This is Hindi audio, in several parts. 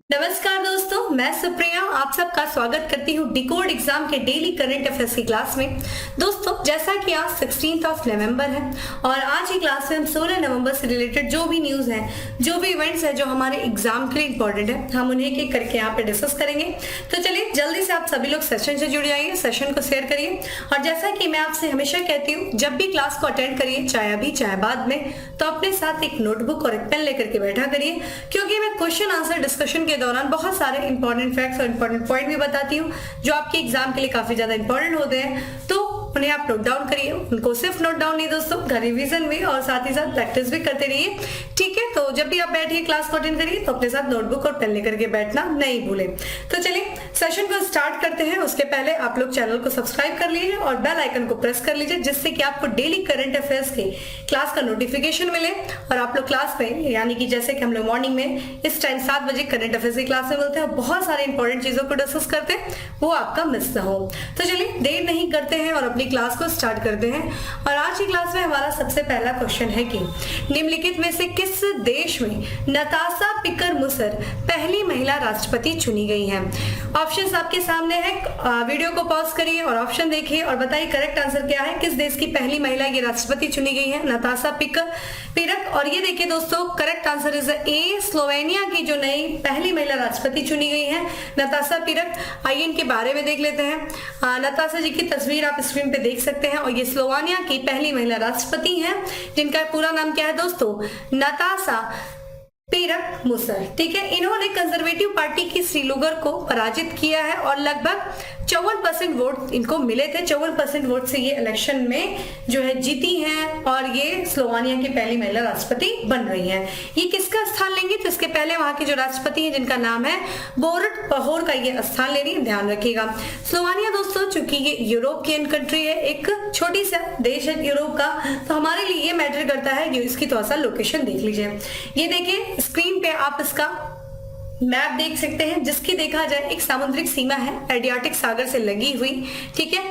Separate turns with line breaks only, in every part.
नमस्कार दोस्तों, मैं सुप्रिया आप सबका स्वागत करती हूँ डिकोड एग्जाम के डेली करंट अफेयर्स की क्लास में। दोस्तों, जैसा कि आज 16 नवंबर है और आज की क्लास में हम 16 नवंबर से रिलेटेड जो भी न्यूज है, जो भी इवेंट्स है जो हमारे एग्जाम के लिए इंपॉर्टेंट है, हम उन्हें एक एक करके यहाँ पे डिस्कस करेंगे। तो चलिए जल्दी से आप सभी लोग सेशन से जुड़ जाइए, सेशन को शेयर करिए। और जैसा कि मैं आपसे हमेशा कहती हूँ, जब भी क्लास को अटेंड करिए, चाहे अभी चाहे बाद में, तो अपने साथ एक नोटबुक और एक पेन लेकर के बैठा करिए, क्योंकि मैं क्वेश्चन आंसर डिस्कशन के दौरान बहुत सारे इंपॉर्टेंट फैक्ट्स और इंपॉर्टेंट पॉइंट भी बताती हूँ जो आपके एग्जाम के लिए काफी ज्यादा इंपॉर्टेंट होते हैं। तो उन्हें आप नोट डाउन करिए, उनको सिर्फ नोट डाउन नहीं दोस्तों, घर रिवीजन भी और साथ ही साथ प्रैक्टिस भी करते रहिए। ठीक है, तो जब भी आप बैठिए क्लास को अटेंड करिए तो अपने साथ नोटबुक और पेन लेकर के बैठना नहीं भूलें। तो चलिए सेशन को स्टार्ट करते हैं। उसके पहले आप लोग चैनल को सब्सक्राइब कर लीजिए और बेल आइकन को प्रेस कर लीजिए, जिससे कि आपको डेली करंट अफेयर्स के क्लास का नोटिफिकेशन मिले और आप लोग क्लास में, यानी कि जैसे कि हम लोग मॉर्निंग में इस टाइम 7 बजे करंट अफेयर्स की क्लास में मिलते हैं, बहुत सारे इंपॉर्टेंट चीजों को डिस्कस करते हैं, वो आपका मिस ना हो। तो चलिए देर नहीं करते हैं और अपनी क्लास को स्टार्ट करते हैं। और आज की क्लास में हमारा सबसे पहला क्वेश्चन है कि निम्नलिखित में से किस देश में नताशा पिकर मुसर पहली महिला राष्ट्रपति चुनी गई है? ऑप्शंस आपके सामने है, वीडियो को पॉज करिए और ऑप्शन देखिए और बताइए करेक्ट आंसर क्या है। किस देश की पहली महिला ये राष्ट्रपति चुनी गई है? नताशा पिरक। और ये देखिए दोस्तों, correct answer is a, Slovenia की जो नई पहली महिला राष्ट्रपति चुनी गई है नताशा पिरक। आइए इनके बारे में देख लेते हैं। नताशा जी की तस्वीर आप स्क्रीन पे देख सकते हैं और ये स्लोवेनिया की पहली महिला राष्ट्रपति हैं, जिनका पूरा नाम क्या है दोस्तों? नताशा पिरक मुसर। ठीक है, इन्होंने कंजर्वेटिव पार्टी की श्रीलुगर को पराजित किया है और लगभग 54% वोट इनको मिले थे। 54% वोट से ये इलेक्शन में जो है जीती हैं और ये स्लोवेनिया की पहली महिला राष्ट्रपति बन रही हैं। ये किसका स्थान लेंगी? तो इसके पहले वहां के जो राष्ट्रपति हैं, जिनका नाम है बोरुट पहोर, का ये स्थान ले रही है, ध्यान रखिएगा। स्लोवेनिया दोस्तों, चूंकि ये यूरोपियन कंट्री है, एक छोटी सा देश है यूरोप का, तो हमारे लिए ये मैटर करता है। ये इसकी थोड़ा सा लोकेशन देख लीजिए। ये देखिए स्क्रीन पे आप इसका मैप देख सकते हैं, जिसकी देखा जाए एक सामुद्रिक सीमा है एडियाटिक सागर से लगी हुई। ठीक है,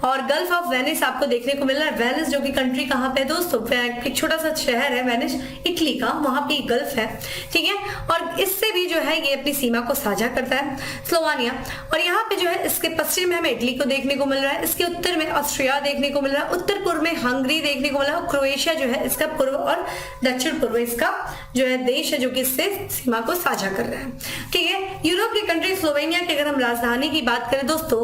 और गल्फ ऑफ वेनिस आपको देखने को मिल रहा है। वेनिस जो कि कंट्री कहाँ पे है दोस्तों? एक छोटा सा शहर है वेनिस, इटली का, वहां पे गल्फ है। ठीक है, और इससे भी जो है ये अपनी सीमा को साझा करता है स्लोवेनिया। और यहाँ पे जो है इसके पश्चिम में हमें इटली को देखने को मिल रहा है, इसके उत्तर में ऑस्ट्रिया देखने को मिल रहा है, उत्तर पूर्व में हंगरी देखने को मिल रहा है, क्रोएशिया जो है इसका पूर्व और दक्षिण पूर्व इसका जो है देश है जो कि इससे सीमा को साझा कर रहा है। ठीक है, यूरोप की कंट्री स्लोवेनिया की अगर हम राजधानी की बात करें दोस्तों,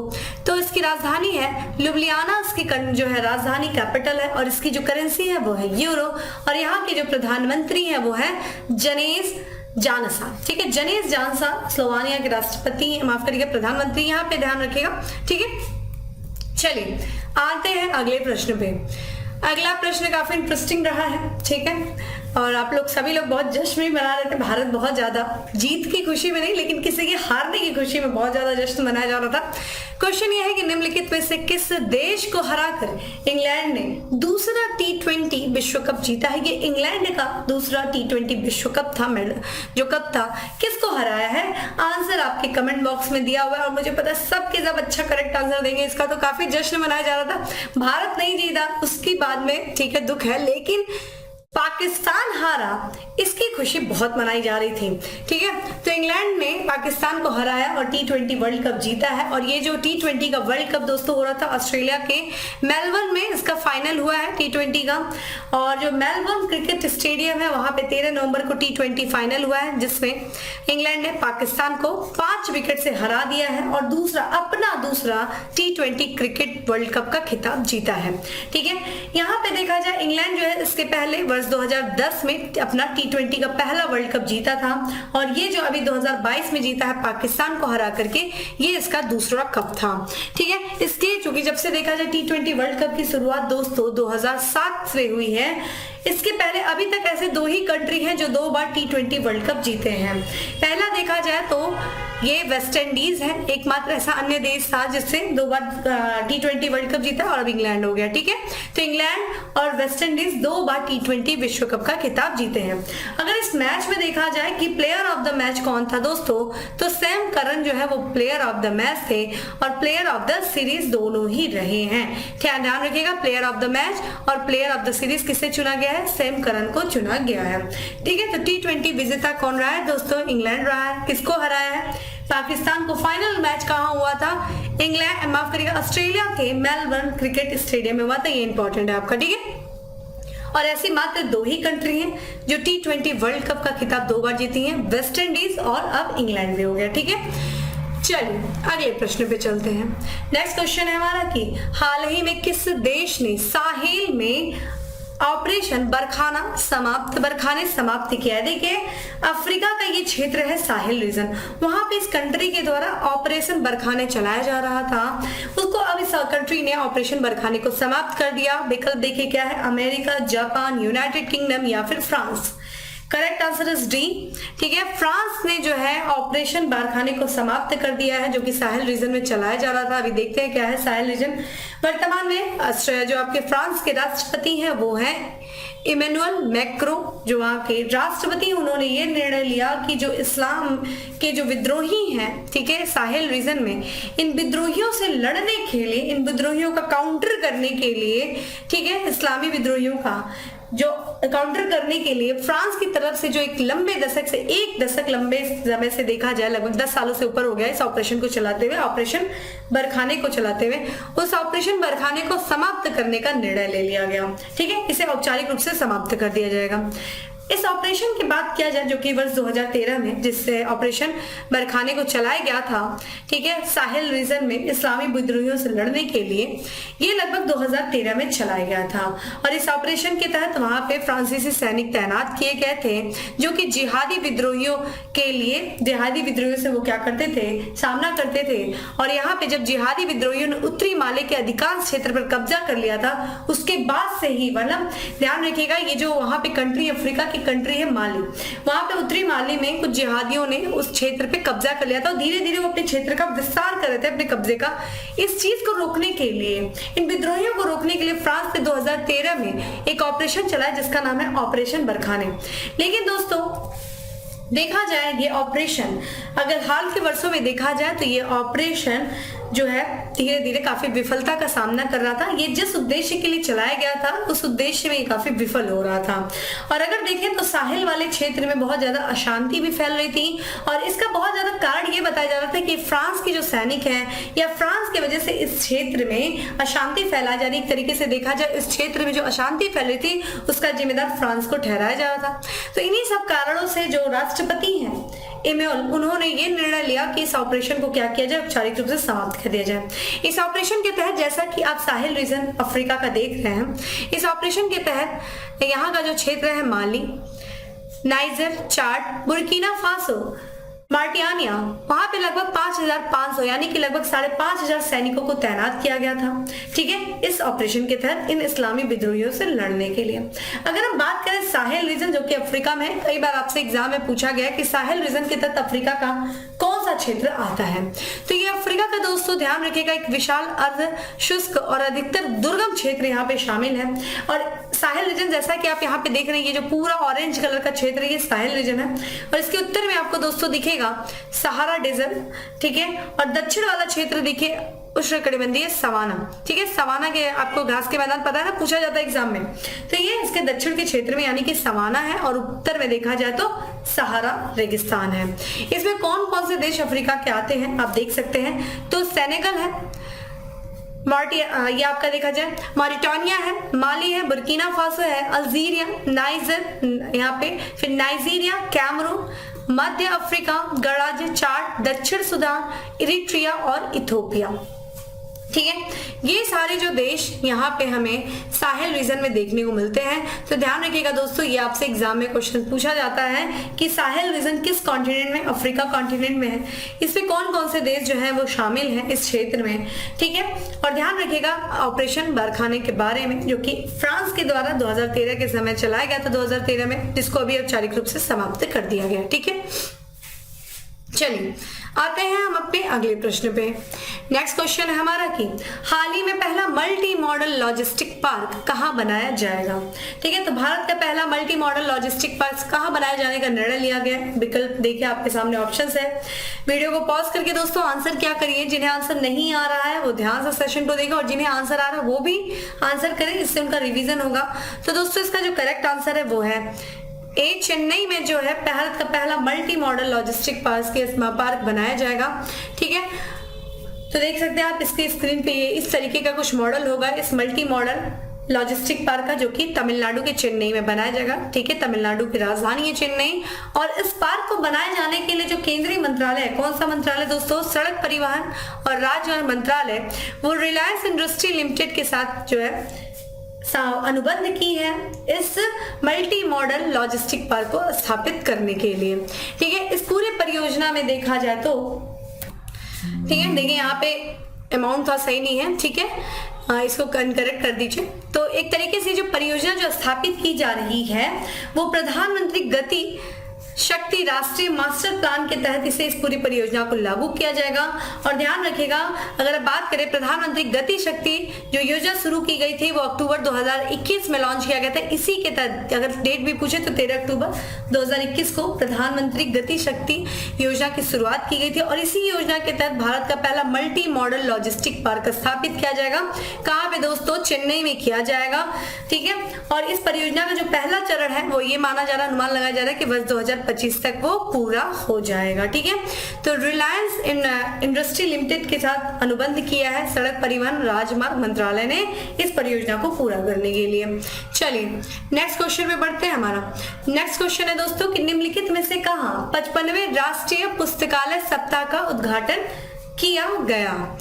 तो इसकी राजधानी है लुब्लियाना, इसकी जो है राजधानी कैपिटल है, और इसकी जो करेंसी है वो है यूरो। और यहाँ के जो प्रधानमंत्री है वो है जनेस जानसा। ठीक है, जनेस जानसा स्लोवेनिया के राष्ट्रपति, माफ करिएगा प्रधानमंत्री, यहाँ पे ध्यान रखिएगा। ठीक है, चलिए आते हैं अगले प्रश्न पे। अगला प्रश्न काफी इंटरेस्टिंग रहा है। ठीक है, और आप लोग सभी लोग बहुत जश्न भी मना रहे थे। भारत बहुत ज्यादा जीत की खुशी में नहीं, लेकिन किसी के हारने की खुशी में बहुत ज्यादा जश्न मनाया जा रहा था। क्वेश्चन ये है कि निम्नलिखित में से किस देश को हराकर इंग्लैंड ने दूसरा T20 विश्व कप जीता है? ये इंग्लैंड का दूसरा T20 विश्व कप था, जो कप था, किसको हराया है? आंसर आपके कमेंट बॉक्स में दिया हुआ है और मुझे पता है सबके सब अच्छा करेक्ट आंसर देंगे। इसका तो काफी जश्न मनाया जा रहा था। भारत नहीं जीता, उसकी बाद में ठीक है दुख है, लेकिन पाकिस्तान हारा, इसकी खुशी बहुत मनाई जा रही थी। ठीक है, तो इंग्लैंड ने पाकिस्तान को हराया और T20 वर्ल्ड कप जीता है। और ये जो T20 का वर्ल्ड कप दोस्तों हो रहा था ऑस्ट्रेलिया के मेलबर्न में, इसका फाइनल हुआ है T20 का। और जो मेलबर्न क्रिकेट स्टेडियम है वहां पे 13 नवंबर को T20 फाइनल हुआ है, जिसमें इंग्लैंड ने पाकिस्तान को 5 विकेट से हरा दिया है और अपना दूसरा T20 क्रिकेट वर्ल्ड कप का खिताब जीता है। ठीक है, यहाँ पे देखा जाए इंग्लैंड जो है इसके पहले 2010 में अपना T20 का पहला वर्ल्ड कप जीता था, और ये जो अभी 2022 में जीता है पाकिस्तान को हरा करके, ये इसका दूसरा कप था। ठीक है, इसलिए चूंकि जब से देखा जाए T20 वर्ल्ड कप की शुरुआत दोस्तों 2007 से हुई है, इसके पहले अभी तक ऐसे 2 ही कंट्री हैं जो 2 बार T20 वर्ल्ड कप जीते हैं। पहला देखा जाए तो ये वेस्ट इंडीज है, एकमात्र ऐसा अन्य देश था जिससे 2 बार T20 वर्ल्ड कप जीता और अब इंग्लैंड हो गया। ठीक है, तो इंग्लैंड और वेस्ट इंडीज 2 बार T20 विश्व कप का खिताब जीते हैं। अगर इस मैच में देखा जाए कि प्लेयर ऑफ द मैच कौन था दोस्तों, तो सैम करन जो है वो प्लेयर ऑफ द मैच थे और प्लेयर ऑफ द सीरीज दोनों ही रहे हैं। ध्यान रखिएगा, प्लेयर ऑफ द मैच और प्लेयर ऑफ द सीरीज किसे चुना गया है? सैम करन को चुना गया है। ठीक है, तो T20 विजेता कौन रहा है दोस्तों? इंग्लैंड रहा है। किसको हराया है? पाकिस्तान को। फाइनल मैच कहां हुआ था? इंग्लैंड, माफ करिएगा, ऑस्ट्रेलिया के मेलबर्न क्रिकेट स्टेडियम में हुआ था। ये इंपॉर्टेंट है आपका। ठीक है, और ऐसी मात्र 2 ही कंट्री हैं जो T20 वर्ल्ड कप का खिताब 2 बार जीती हैं, वेस्ट इंडीज और अब इंग्लैंड भी हो गया। ठीक है, चलिए अगले प्रश्न पे चलते हैं। नेक्स्ट क्वेश्चन है हमारा कि हाल ही में किस देश ने साहिल में ऑपरेशन बरखाने समाप्त किया है? देखिए, अफ्रीका का ये क्षेत्र है साहिल रीजन, वहां पे इस कंट्री के द्वारा ऑपरेशन बरखाने चलाया जा रहा था, उसको अब इस कंट्री ने ऑपरेशन बरखाने को समाप्त कर दिया। विकल्प देखिए क्या है? अमेरिका, जापान, यूनाइटेड किंगडम या फिर France. Correct answer is D. ठीक है, फ्रांस ने जो है ऑपरेशन बारखाने को समाप्त कर दिया है जो कि साहिल रीजन में चलाया जा रहा था। अभी देखते हैं क्या है साहिल रीजन। वर्तमान में जो आपके फ्रांस के राष्ट्रपति हैं वो हैं इमैनुअल मैक्रो, जो वहां के राष्ट्रपति। उन्होंने ये निर्णय लिया कि जो इस्लाम के जो विद्रोही हैं, ठीक है, साहिल रीजन में, इन विद्रोहियों से लड़ने के लिए, इन विद्रोहियों का काउंटर करने के लिए, ठीक है, इस्लामी विद्रोहियों का जो काउंटर करने के लिए फ्रांस की तरफ से जो एक लंबे दशक से, 1 दशक लंबे समय से देखा जाए, लगभग 10 सालों से ऊपर हो गया इस ऑपरेशन को चलाते हुए, ऑपरेशन बरखाने को चलाते हुए, उस ऑपरेशन बरखाने को समाप्त करने का निर्णय ले लिया गया। ठीक है, इसे औपचारिक रूप से समाप्त कर दिया जाएगा। इस ऑपरेशन की बात किया जाए जो कि वर्ष 2013 में जिससे ऑपरेशन बरखाने को चलाया गया था, ठीक है, साहिल रीजन में इस्लामी विद्रोहियों से लड़ने के लिए, ये लगभग 2013 में चलाया गया था। और इस ऑपरेशन के तहत वहां पे फ्रांसीसी सैनिक तैनात किए गए थे जो कि जिहादी विद्रोहियों के लिए, जिहादी विद्रोहियों से वो क्या करते थे? सामना करते थे। और यहाँ पे जब जिहादी विद्रोहियों ने उत्तरी माले के अधिकांश क्षेत्र पर कब्जा कर लिया था, उसके बाद से ही, मतलब ध्यान रखिएगा, ये जो वहां पे कंट्री, अफ्रीका की कंट्री है माली, वहां पे उत्तरी माली में कुछ जिहादियों ने उस क्षेत्र पे कब्जा कर लिया था। धीरे धीरे वो अपने क्षेत्र का विस्तार कर रहे थे, अपने कब्जे का। इस चीज को रोकने के लिए, इन विद्रोहियों को रोकने के लिए फ्रांस ने 2013 में एक ऑपरेशन चलाया जिसका नाम है ऑपरेशन बरखाने। लेकिन दोस्तों देखा जाए ये ऑपरेशन, अगर हाल के वर्षों में देखा जाए तो ये ऑपरेशन जो है धीरे धीरे काफी विफलता का सामना कर रहा था। ये जिस उद्देश्य के लिए चलाया गया था उस उद्देश्य में ये काफी विफल हो रहा था। और अगर देखें तो साहिल वाले क्षेत्र में बहुत ज्यादा अशांति भी फैल रही थी और इसका बहुत ज्यादा कारण ये बताया जा रहा था कि फ्रांस के जो सैनिक हैं या फ्रांस की वजह से इस क्षेत्र में अशांति फैलाई जा रही। एक तरीके से देखा जाए इस क्षेत्र में जो अशांति फैल रही थी उसका जिम्मेदार फ्रांस को ठहराया जा रहा था। तो इन्हीं सब कारणों से जो राष्ट्रपति हैं इमैनुअल, उन्होंने ये निर्णय लिया कि इस ऑपरेशन को क्या किया जाए, औपचारिक रूप से समाप्त कर दिया जाए। इस ऑपरेशन के तहत जैसा कि आप साहिल रीजन अफ्रीका का देख रहे हैं, इस ऑपरेशन के तहत यहाँ का जो क्षेत्र है माली, नाइजर, चाड, बुर्किना फासो, मार्टियानिया, वहां पे लगभग 5,500 यानी कि लगभग 5,500 सैनिकों को तैनात किया गया था, ठीक है, इस ऑपरेशन के तहत इन इस्लामी विद्रोहियों से लड़ने के लिए। अगर हम बात करें साहिल रीजन जो कि अफ्रीका में, कई बार आपसे एग्जाम में पूछा गया कि साहिल रीजन के तहत अफ्रीका का कौन सा क्षेत्र आता है, तो ये अफ्रीका का दोस्तों ध्यान रखिएगा एक विशाल अर्ध शुष्क और अधिकतर दुर्गम क्षेत्र यहाँ पे शामिल है। और साहिल रीजन जैसा कि आप यहाँ पे देख रहे हैं, ये जो पूरा ऑरेंज कलर का क्षेत्र है ये साहिल रीजन है। और इसके उत्तर में आपको दोस्तों दिखेगा सहारा डेजर्ट, ठीक है, और दक्षिण वाला क्षेत्र देखिए उष्णकटिबंधीय सवाना, ठीक है, सवाना के आपको घास के मैदान पता है ना, पूछा जाता है एग्जाम में, तो ये इसके दक्षिण के क्षेत्र में यानी कि सवाना है और उत्तर में देखा जाए तो सहारा रेगिस्तान है। इसमें कौन कौन से देश अफ्रीका के आते हैं आप देख सकते हैं, तो सेनेगल है, ये आपका देखा जाए मॉरिटानिया है, माली है, बुर्किना फासो है, अल्जीरिया, नाइजर यहाँ पे, फिर नाइजीरिया, कैमरून, मध्य अफ्रीका, गणराज्य चाड, दक्षिण सुदान, इरिट्रिया और इथोपिया, ठीक है। ये सारे जो देश यहाँ पे हमें साहिल रीजन में देखने को मिलते हैं। तो ध्यान रखिएगा दोस्तों, ये आपसे एग्जाम में क्वेश्चन पूछा जाता है कि साहिल रीजन किस कॉन्टिनेंट में, अफ्रीका कॉन्टिनेंट में है, इसमें कौन कौन से देश जो है वो शामिल हैं इस क्षेत्र में, ठीक है। और ध्यान रखिएगा ऑपरेशन बरखाने के बारे में जो कि फ्रांस के द्वारा 2013 के समय चलाया गया था, 2013 में, जिसको अभी औपचारिक रूप से समाप्त कर दिया गया, ठीक है। चलिए आते हैं हम अपने अगले प्रश्न पे। नेक्स्ट क्वेश्चन है हमारा कि हाल ही में पहला मल्टी मॉडल लॉजिस्टिक पार्क कहाँ बनाया जाएगा। ठीक है, तो भारत का पहला मल्टी मॉडल लॉजिस्टिक पार्क कहाँ बनाए जाने का निर्णय लिया गया है। विकल्प देखिए आपके सामने ऑप्शंस है। वीडियो को पॉज करके दोस्तों आंसर क्या करिए, जिन्हें आंसर नहीं आ रहा है वो ध्यान से सेशन को देखें और जिन्हें आंसर आ रहा है वो भी आंसर करें, इससे उनका रिवीजन होगा। तो दोस्तों इसका जो करेक्ट आंसर है वो है ए, चेन्नई में जो है भारत का पहला मल्टी मॉडल लॉजिस्टिक पार्क बनाया जाएगा। ठीक है, तो देख सकते हैं आप इसकी स्क्रीन पे ये इस तरीके का कुछ मॉडल होगा इस मल्टी मॉडल लॉजिस्टिक पार्क का, जो कि तमिलनाडु के चेन्नई में बनाया जाएगा। ठीक है, तमिलनाडु की राजधानी है चेन्नई। और इस पार्क को बनाए जाने के लिए जो केंद्रीय मंत्रालय है, कौन सा मंत्रालय दोस्तों, सड़क परिवहन और राजमार्ग मंत्रालय, वो रिलायंस इंडस्ट्री लिमिटेड के साथ जो है अनुबंध की है इस मल्टी मॉडल लॉजिस्टिक पार्क को स्थापित करने के लिए। ठीक है, इस पूरे परियोजना में देखा जाए तो ठीक है, देखिए यहाँ पे अमाउंट थोड़ा सही नहीं है। ठीक है, इसको करेक्ट कर दीजिए। तो एक तरीके से जो परियोजना जो स्थापित की जा रही है वो प्रधानमंत्री गति शक्ति राष्ट्रीय मास्टर प्लान के तहत इसे इस पूरी परियोजना को लागू किया जाएगा। और ध्यान रखिएगा, अगर आप बात करें प्रधानमंत्री गति शक्ति जो योजना शुरू की गई थी वो अक्टूबर 2021 में लॉन्च किया गया था। इसी के तहत अगर डेट भी पूछे तो 13 अक्टूबर 2021 को प्रधानमंत्री गति शक्ति योजना की शुरुआत की गई थी। और इसी योजना के तहत भारत का पहला मल्टी मॉडल लॉजिस्टिक पार्क स्थापित किया जाएगा। कहाँ पे दोस्तों, चेन्नई में किया जाएगा। ठीक है, और इस परियोजना का जो पहला चरण है वो ये माना जा रहा है, अनुमान लगाया जा रहा है कि वर्ष 2025 तक वो पूरा हो जाएगा। ठीक है, तो रिलायंस इंडस्ट्री लिमिटेड के साथ अनुबंध किया है सड़क परिवहन राजमार्ग मंत्रालय ने इस परियोजना को पूरा करने के लिए। चलिए नेक्स्ट क्वेश्चन पे बढ़ते हैं। हमारा नेक्स्ट क्वेश्चन है दोस्तों कि निम्नलिखित में से कहाँ 55वें राष्ट्रीय पुस्तकालय सप्ताह का उद्घाटन किया गया।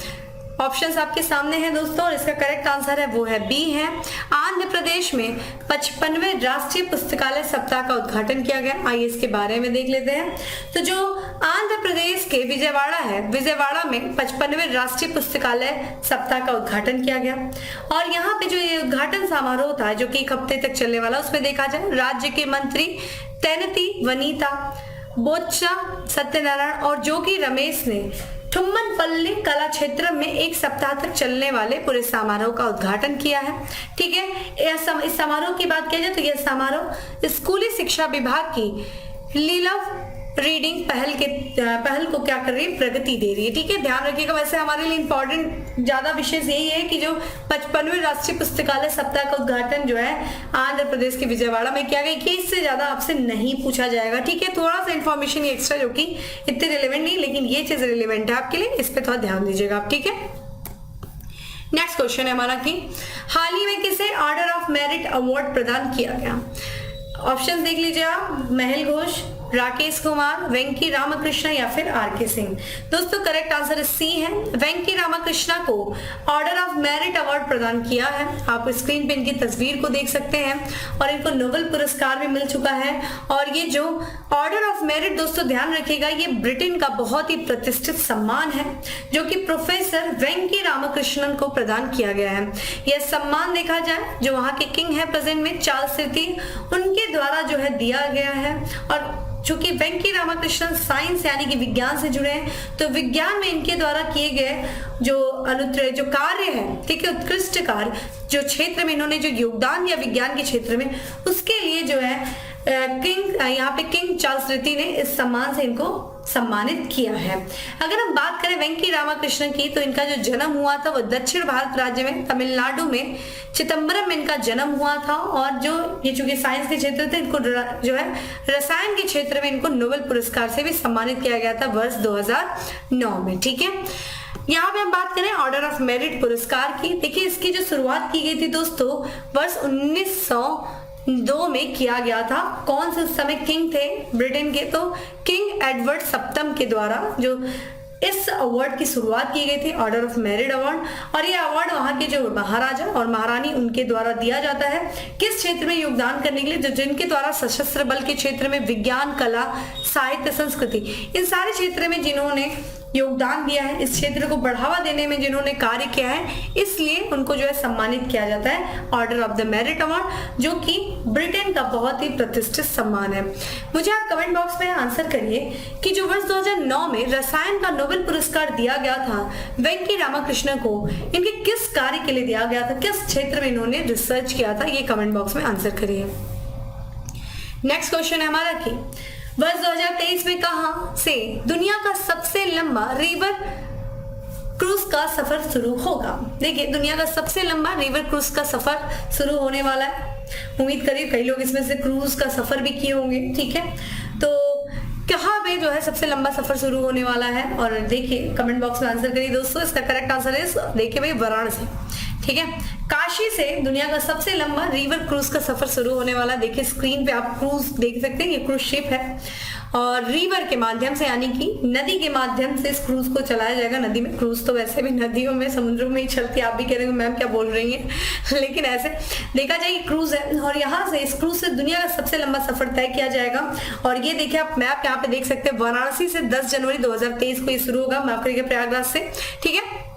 ऑप्शंस आपके सामने हैं दोस्तों और इसका करेक्ट आंसर है वो है बी है, आंध्र प्रदेश में 55वें राष्ट्रीय पुस्तकालय सप्ताह का उद्घाटन किया गया। आइए इसके बारे में देख लेते हैं। तो जो आंध्र प्रदेश के विजयवाड़ा है, विजयवाड़ा में 55वें राष्ट्रीय पुस्तकालय सप्ताह का उद्घाटन किया गया। और यहाँ पे जो ये उद्घाटन समारोह था जो कि एक हफ्ते तक चलने वाला, उसमें देखा जाए राज्य के मंत्री तैनती वनीता बोच्चा सत्यनारायण और जोगी रमेश ने ठुम्मनपल्ली कला क्षेत्र में एक सप्ताह तक चलने वाले पूरे समारोह का उद्घाटन किया है। ठीक है, इस समारोह की बात किया जाए तो यह समारोह स्कूली शिक्षा विभाग की लीलव रीडिंग पहल को क्या कर रही है, प्रगति दे रही है। ठीक है, ध्यान रखिएगा। वैसे हमारे लिए इंपॉर्टेंट ज्यादा विशेष यही है कि जो 55वें राष्ट्रीय पुस्तकालय सप्ताह का उद्घाटन जो है आंध्र प्रदेश के विजयवाड़ा में किया गया, कि इससे ज्यादा आपसे नहीं पूछा जाएगा। ठीक है, थोड़ा सा इन्फॉर्मेशन एक्स्ट्रा जो कि इतने रिलेवेंट नहीं, लेकिन ये चीज रिलेवेंट है आपके लिए, इस पे थोड़ा ध्यान दीजिएगा आप। ठीक है, नेक्स्ट क्वेश्चन है हमारा कि हाल ही में किसे ऑर्डर ऑफ मेरिट अवार्ड प्रदान किया गया। ऑप्शन देख लीजिए आप, महल घोष, राकेश कुमार, वेंकी रामकृष्ण या फिर आर.के. सिंह। दोस्तों करेक्ट आंसर सी है, वेंकी रामकृष्ण को ऑर्डर ऑफ मेरिट अवार्ड प्रदान किया है। आप स्क्रीन पे इनकी तस्वीर को देख सकते हैं और इनको नोबेल पुरस्कार भी मिल चुका है। और ये जो ऑर्डर ऑफ मेरिट दोस्तों ध्यान रखिएगा, ये ब्रिटेन का बहुत ही प्रतिष्ठित सम्मान है जो कि प्रोफेसर वेंकी रामकृष्णन को प्रदान किया गया है। यह सम्मान देखा जाए जो वहां के किंग है प्रेजेंट में चार्ल्स तृतीय, उनके द्वारा जो है दिया गया है। और चूंकि वेंकी रामकृष्णन साइंस यानी कि विज्ञान से जुड़े हैं, तो विज्ञान में इनके द्वारा किए गए जो कार्य है, ठीक है, उत्कृष्ट कार्य जो क्षेत्र में इन्होंने जो योगदान दिया विज्ञान के क्षेत्र में, उसके लिए जो है यहाँ पे किंग चार्ल्स तृतीय ने इस सम्मान से इनको सम्मानित किया है। अगर हम बात करें वेंकी रामकृष्णन की, तो इनका जो जन्म हुआ था वो दक्षिण भारत राज्य में तमिलनाडु में चिदम्बरम में इनका जन्म हुआ था। और जो ये चूंकि साइंस के क्षेत्र थे, इनको जो है रसायन के क्षेत्र में इनको नोबेल पुरस्कार से भी सम्मानित किया गया था वर्ष 2009 में। ठीक है, यहाँ पे हम बात करें ऑर्डर ऑफ मेरिट पुरस्कार की। देखिए इसकी जो शुरुआत की गई थी दोस्तों वर्ष 1902 में किया गया था। कौन से उस समय किंग थे ब्रिटेन के, तो किंग एडवर्ड सप्तम के द्वारा जो इस अवार्ड की शुरुआत की गई थी, ऑर्डर ऑफ मेरिट अवार्ड। और ये अवार्ड वहां के जो महाराजा और महारानी उनके द्वारा दिया जाता है किस क्षेत्र में योगदान करने के लिए, जो जिनके द्वारा सशस्त्र बल के क्षेत्र में, विज्ञान, कला, साहित्य, संस्कृति, इन सारे क्षेत्र में जिन्होंने योगदान दिया है, इस क्षेत्र को बढ़ावा देने में जिन्होंने कार्य किया है, इसलिए उनको जो है सम्मानित किया जाता है order of the merit award, जो कि ब्रिटेन का बहुत ही प्रतिष्ठित सम्मान है। मुझे आप कमेंट बॉक्स में आंसर करिए कि जो वर्ष 2009 में रसायन का नोबेल पुरस्कार दिया गया था वेंकी रामाकृष्णन को, इनके किस कार्य के लिए दिया गया था, किस क्षेत्र में इन्होंने रिसर्च किया था, ये कमेंट बॉक्स में आंसर करिए। नेक्स्ट क्वेश्चन है हमारा कि वर्ष 2023 में कहां से दुनिया का सबसे लंबा रिवर क्रूज का सफर शुरू होगा। देखिए, दुनिया का सबसे लंबा रिवर क्रूज का सफर शुरू होने वाला है। उम्मीद करिए कई लोग इसमें से क्रूज का सफर भी किए होंगे, ठीक है। तो कहाँ पे जो है सबसे लंबा सफर शुरू होने वाला है, और देखिए कमेंट बॉक्स में आंसर करिए दोस्तों। इसका करेक्ट आंसर है, देखिए भाई, वाराणसी, ठीक है। काशी से दुनिया का सबसे लंबा रिवर क्रूज का सफर शुरू होने वाला। देखिए स्क्रीन पे आप क्रूज देख सकते हैं, ये क्रूज शिप है और रिवर के माध्यम से यानी कि नदी के माध्यम से इस क्रूज को चलाया जाएगा। नदी में क्रूज तो वैसे भी नदियों में, समुद्रों में ही चलती है। आप भी कह रहे हो मैम क्या बोल रही हैं लेकिन ऐसे देखा जाए क्रूज है और यहाँ से इस क्रूज से दुनिया का सबसे लंबा सफर तय किया जाएगा। और ये देखिए आप मैप यहाँ पे देख सकते हैं, वाराणसी से 10 जनवरी 2023 को ये शुरू होगा, माफ करिएगा प्रयागराज से, ठीक है।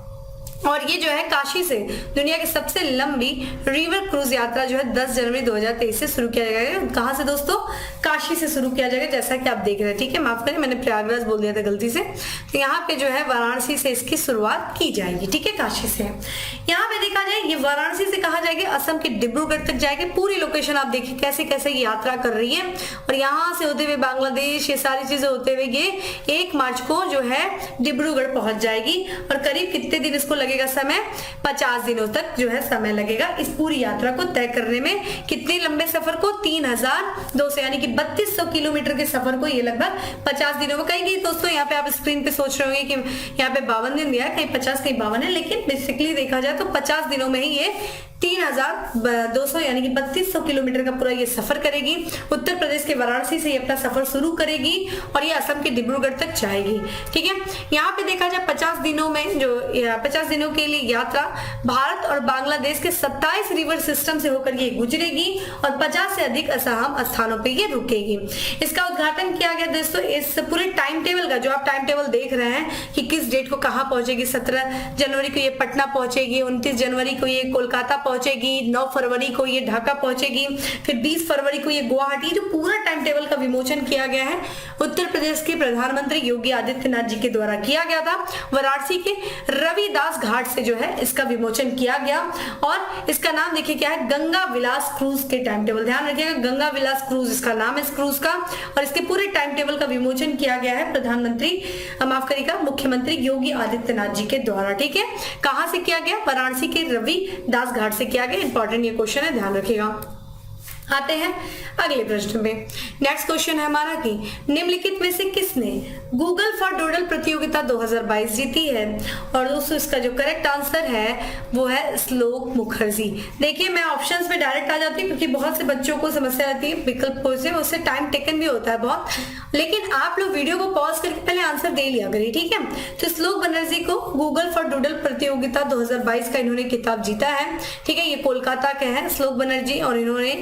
और ये जो है काशी से दुनिया की सबसे लंबी रिवर क्रूज यात्रा जो है 10 जनवरी 2023 से शुरू किया जाएगा। कहां से दोस्तों? काशी से शुरू किया जाएगा, जैसा कि आप देख रहे हैं, ठीक है। माफ करें, मैंने प्रयागराज बोल दिया था गलती से। तो यहाँ पे जो है वाराणसी से इसकी शुरुआत की जाएगी, ठीक है, काशी से। यहाँ पे देखा जाए ये वाराणसी से कहा जाएगा असम के डिब्रूगढ़ तक जाएगी। पूरी लोकेशन आप देखिए कैसे कैसे ये यात्रा कर रही है, और यहाँ से होते हुए बांग्लादेश, ये सारी चीजें होते हुए ये 1 मार्च को जो है डिब्रूगढ़ पहुंच जाएगी। और करीब कितने दिन इसको लगेगा समय? 50 दिनों तक जो है समय लगेगा इस पूरी यात्रा को तय करने में। कितने लंबे सफर को? 3200 यानी कि 3200 किलोमीटर के सफर को ये लगभग 50 दिनों में। कहीं दोस्तों यहाँ पे आप स्क्रीन पे सोच रहे होंगे कि यहाँ पे 52 दिन दिया है, कहीं 50 कहीं 52 है, लेकिन बेसिकली देखा जाए तो 50 दिनों में ही ये 3200 यानी कि 3200 किलोमीटर का पूरा ये सफर करेगी। उत्तर प्रदेश के वाराणसी से ये अपना सफर शुरू करेगी और ये असम के डिब्रूगढ़ तक जाएगी, ठीक है। यहाँ पे देखा जाए 50 दिनों में जो 50 दिनों के लिए यात्रा भारत और बांग्लादेश के 27 रिवर सिस्टम से होकर ये गुजरेगी और 50 से अधिक असम स्थानों पे ये रुकेगी। इसका उद्घाटन किया गया दोस्तों। इस पूरे टाइम टेबल का जो आप टाइम टेबल देख रहे हैं कि किस डेट को कहाँ पहुंचेगी, 17 जनवरी को ये पटना पहुंचेगी, 29 जनवरी को ये कोलकाता पहुंचेगी, 9 फरवरी को ये ढाका पहुंचेगी, फिर 20 फरवरी को ये गुवाहाटी। जो पूरा टाइम टेबल का विमोचन किया गया है उत्तर प्रदेश के प्रधानमंत्री योगी आदित्यनाथ जी के द्वारा किया गया था। वाराणसी के रविदास घाट से जो है इसका विमोचन किया गया और इसका नाम देखिए क्या है, गंगा विलास क्रूज के टाइम टेबल। ध्यान रखिएगा, गंगा विलास क्रूज इसका नाम है इस क्रूज का। और इसके पूरे टाइम टेबल का विमोचन किया गया है प्रधानमंत्री, माफ करिएगा, मुख्यमंत्री योगी आदित्यनाथ जी के द्वारा, ठीक है। कहां से किया गया? वाराणसी के रविदास घाट से किया गया। इंपॉर्टेंट ये क्वेश्चन है, ध्यान रखिएगा। आते हैं अगले प्रश्न पे। नेक्स्ट क्वेश्चन है हमारा कि निम्नलिखित में से किसने गूगल फॉर डूडल प्रतियोगिता 2022 जीती है? और दोस्तों इसका जो करेक्ट आंसर है वो है श्लोक मुखर्जी। देखिए मैं ऑप्शंस में डायरेक्ट आ जाती हूँ क्योंकि बहुत से बच्चों को समस्या आती है विकल्प खोजने में, उससे टाइम टेकन भी होता है बहुत, लेकिन आप लोग वीडियो को पॉज करके पहले आंसर दे लिया करिए, ठीक है। तो श्लोक बनर्जी को गूगल फॉर डूडल प्रतियोगिता 2022 का इन्होंने खिताब जीता है, ठीक है। ये कोलकाता के हैं श्लोक बनर्जी और इन्होंने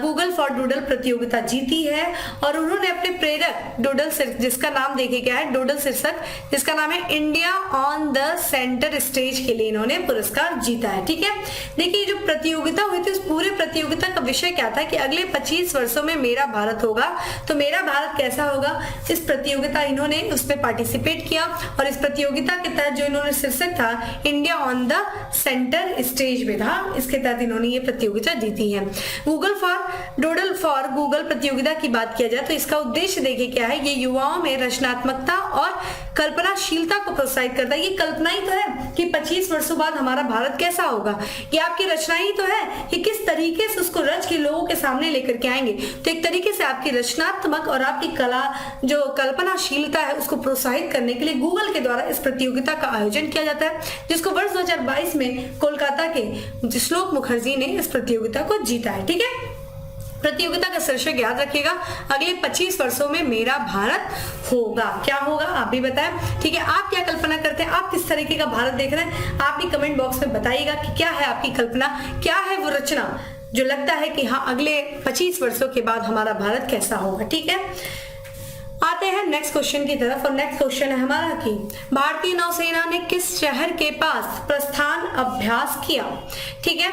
गूगल फॉर डूडल प्रतियोगिता जीती है। और उन्होंने अपने प्रेरक डूडल जिसका नाम देखिए क्या है, डूडल शीर्षक जिसका नाम है India on the centre stage के लिए इन्होंने पुरस्कार जीता है, ठीक है। देखिए जो प्रतियोगिता हुई थी उस पूरे प्रतियोगिता का विषय क्या था कि अगले 25 वर्षों में मेरा भारत होगा, तो मेरा भारत कैसा होगा, इस प्रतियोगिता इन्होंने उसमें पार्टिसिपेट किया। और इस प्रतियोगिता के तहत जो इन्होंने शीर्षक था India on the centre stage में था, इसके तहत इन्होंने ये प्रतियोगिता जीती है। गूगल डूडल फॉर गूगल प्रतियोगिता की बात किया जाए तो इसका उद्देश्य देखिए क्या है, ये युवाओं में रचनात्मकता और कल्पनाशीलता को प्रोत्साहित करता है। ये कल्पना ही तो है कि 25 वर्षों बाद हमारा भारत कैसा होगा, ये आपकी रचना ही तो है कि किस तरीके से उसको रच के लोगों के सामने लेकर के आएंगे। तो एक तरीके से आपकी रचनात्मक और आपकी कला जो कल्पनाशीलता है उसको प्रोत्साहित करने के लिए गूगल के द्वारा इस प्रतियोगिता का आयोजन किया जाता है, जिसको वर्ष 2022 में कोलकाता के श्लोक मुखर्जी ने इस प्रतियोगिता को जीता है, ठीक है। प्रतियोगिता का शीर्षक याद रखिएगा, अगले 25 वर्षों में मेरा भारत होगा। क्या होगा आप भी बताएं, ठीक है। आप क्या कल्पना करते हैं, आप किस तरीके का भारत देख रहे हैं, आप भी कमेंट बॉक्स में बताइएगा कि क्या है आपकी कल्पना, क्या है वो रचना जो लगता है कि हाँ अगले 25 वर्षों के बाद हमारा भारत कैसा होगा, ठीक है। आते हैं नेक्स्ट क्वेश्चन की तरफ और नेक्स्ट क्वेश्चन है हमारा कि भारतीय नौसेना ने किस शहर के पास प्रस्थान अभ्यास किया? ठीक है,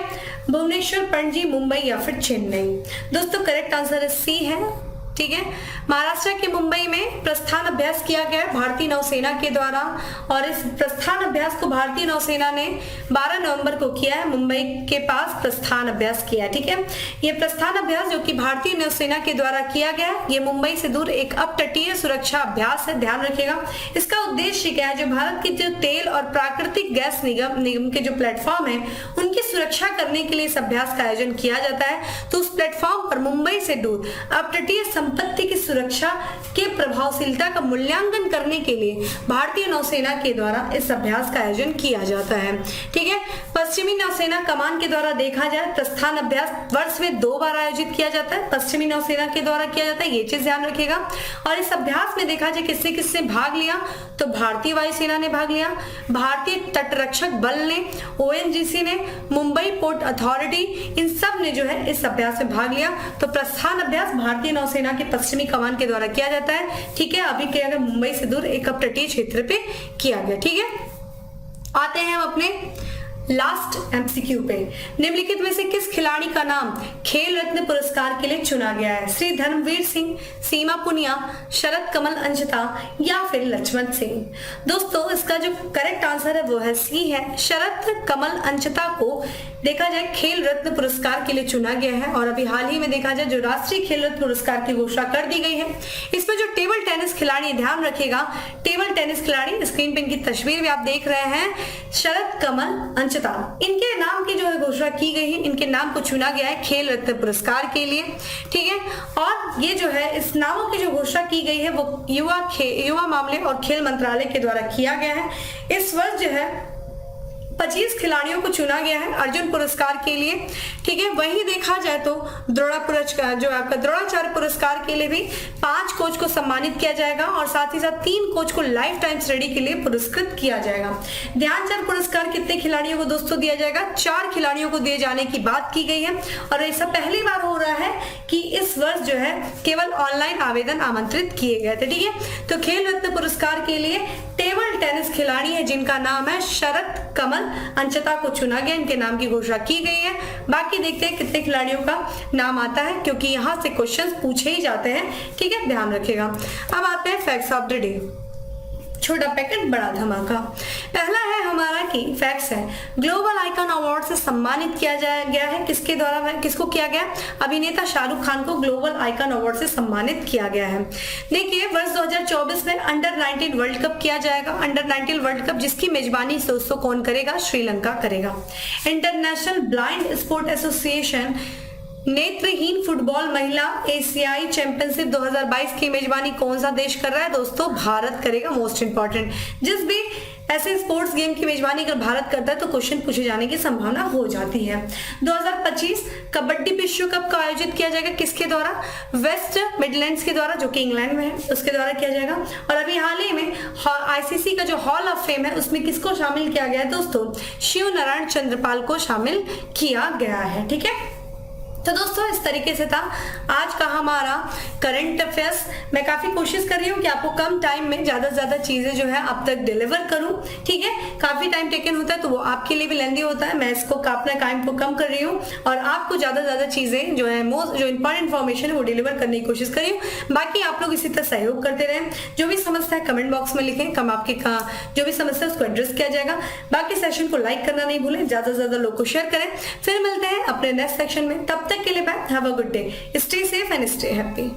भुवनेश्वर, पणजी, मुंबई या फिर चेन्नई। दोस्तों करेक्ट आंसर सी है। ठीक है, महाराष्ट्र के मुंबई में प्रस्थान अभ्यास किया गया भारतीय नौसेना के द्वारा और इस प्रस्थान अभ्यास को भारतीय नौसेना ने 12 नवंबर को किया है, मुंबई के पास प्रस्थान अभ्यास किया है। ठीक है, ये प्रस्थान अभ्यास जो कि भारतीय नौसेना के द्वारा किया गया, ये मुंबई से दूर एक अपतटीय सुरक्षा अभ्यास है, ध्यान रखिएगा। इसका उद्देश्य क्या है? जो भारत के जो तेल और प्राकृतिक गैस निगम के जो प्लेटफॉर्म है उनकी सुरक्षा करने के लिए इस अभ्यास का आयोजन किया जाता है। तो उस प्लेटफॉर्म पर मुंबई से दूर अपतटीय संपत्ति की सुरक्षा के प्रभावशीलता का मूल्यांकन करने के लिए भारतीय नौसेना के द्वारा इस अभ्यास का आयोजन किया जाता है। ठीक है, पश्चिमी नौसेना कमान के द्वारा देखा जाए प्रस्थान अभ्यास वर्ष में 2 बार आयोजित किया जाता है, पश्चिमी नौसेना के द्वारा किया जाता है, ये चीज ध्यान रखिएगा। और इस अभ्यास में देखा जाए किसने किसने भाग लिया, तो भारतीय वायुसेना ने भाग लिया, भारतीय तटरक्षक बल ने, ओएनजीसी ने, मुंबई पोर्ट अथॉरिटी, इन सब ने जो है इस अभ्यास में भाग लिया। तो प्रस्थान अभ्यास भारतीय नौसेना के पश्चिमी कमान के द्वारा किया जाता है। ठीक है, अभी क्या गया, मुंबई से दूर एक अपतटीय क्षेत्र पे किया गया। ठीक है, आते हैं हम अपने लास्ट एमसीक्यू पे। निम्नलिखित में से किस खिलाड़ी का नाम खेल रत्न पुरस्कार के लिए चुना गया है? श्री धर्मवीर सिंह, सीमा पुनिया, शरद कमल अंशता या फिर लक्ष्मण सिंह। दोस्तों इसका जो करेक्ट आंसर है वो है सी है, शरद कमल अंशता को देखा जाए खेल रत्न पुरस्कार के लिए चुना गया है। और अभी हाल ही में देखा जाए जो राष्ट्रीय खेल रत्न पुरस्कार की घोषणा कर दी गई है। इसमें जो टेबल टेनिस खिलाड़ी, ध्यान रखिएगा, टेबल टेनिस खिलाड़ी, स्क्रीन पे इनकी तस्वीर भी आप देख रहे हैं, शरद कमल अंशता, इनके नाम की जो है घोषणा की गई है, इनके नाम को चुना गया है खेल रत्न पुरस्कार के लिए। ठीक है, और ये जो है इस नामों की जो घोषणा की गई है वो युवा मामले और खेल मंत्रालय के द्वारा किया गया है। इस वर्ष जो है 25 खिलाड़ियों को चुना गया है अर्जुन पुरस्कार के लिए। ठीक है, वहीं देखा जाए तो द्रोणाचार्य पुरस्कार के लिए भी 5 कोच को सम्मानित किया जाएगा और साथ ही साथ 3 कोच को लाइफ टाइम स्टडी के लिए पुरस्कृत किया जाएगा। ध्यानचंद पुरस्कार कितने खिलाड़ियों को दोस्तों दिया जाएगा? 4 खिलाड़ियों को दिए जाने की बात की गई है और ऐसा पहली बार हो रहा है कि इस वर्ष जो है केवल ऑनलाइन आवेदन आमंत्रित किए गए थे। ठीक है, तो खेल रत्न पुरस्कार के लिए टेबल टेनिस खिलाड़ी है जिनका नाम है शरद कमल अंशता को चुना गया, इनके नाम की घोषणा की गई है। बाकी देखते हैं कितने खिलाड़ियों का नाम आता है क्योंकि यहां से क्वेश्चंस पूछे ही जाते हैं। ठीक है, ध्यान रखिएगा। अब आते हैं फैक्ट्स ऑफ द डे, छोटा पैकेट बड़ा धमाका। पहला है हमारा कि फैक्ट्स है, ग्लोबल आइकन अवार्ड से सम्मानित किया गया है, किसके द्वारा, किसको किया गया? अभिनेता शाहरुख खान को ग्लोबल आइकन अवार्ड से सम्मानित किया गया है। देखिए वर्ष 2024 में अंडर 19 वर्ल्ड कप किया जाएगा। अंडर 19 वर्ल्ड कप जिसकी मेजबानी दोस्तों कौन करेगा? श्रीलंका करेगा। इंटरनेशनल ब्लाइंड स्पोर्ट एसोसिएशन नेत्रहीन फुटबॉल महिला एशियाई चैंपियनशिप 2022 की मेजबानी कौन सा देश कर रहा है? दोस्तों भारत करेगा। मोस्ट इंपॉर्टेंट, जिस भी ऐसे स्पोर्ट्स गेम की मेजबानी अगर भारत करता है तो क्वेश्चन पूछे जाने की संभावना हो जाती है। 2025 कबड्डी विश्व कप का आयोजित किया जाएगा, किसके द्वारा? वेस्ट मिडलैंड्स के द्वारा, जो कि इंग्लैंड में है, उसके द्वारा किया जाएगा। और अभी हाल ही में आईसीसी का जो हॉल ऑफ फेम है उसमें किसको शामिल किया गया है दोस्तों? शिव नारायण चंद्रपाल को शामिल किया गया है। ठीक है, तो दोस्तों इस तरीके से था आज का हमारा करंट अफेयर्स। मैं काफी कोशिश कर रही हूँ कि आपको कम टाइम में ज्यादा से ज्यादा चीजें जो है अब तक डिलीवर करूं। ठीक है, काफी टाइम टेकन होता है तो वो आपके लिए भी लेंदी होता है, मैं इसको अपने टाइम को कम कर रही हूँ और आपको ज्यादा से ज्यादा चीजें जो है जो इंपॉर्टेंट इन्फॉर्मेशन है वो डिलीवर करने की कोशिश कर रही हूँ। बाकी आप लोग इसी तरह सहयोग करते रहें, जो भी समस्या है कमेंट बॉक्स में लिखें, कम आपके जो भी समस्या है उसको एड्रेस किया जाएगा। बाकी सेशन को लाइक करना नहीं भूलें, ज्यादा से ज्यादा लोग को शेयर करें। फिर मिलते हैं अपने नेक्स्ट सेक्शन में, तब तक के लिए bye, have a good day, stay safe and stay happy.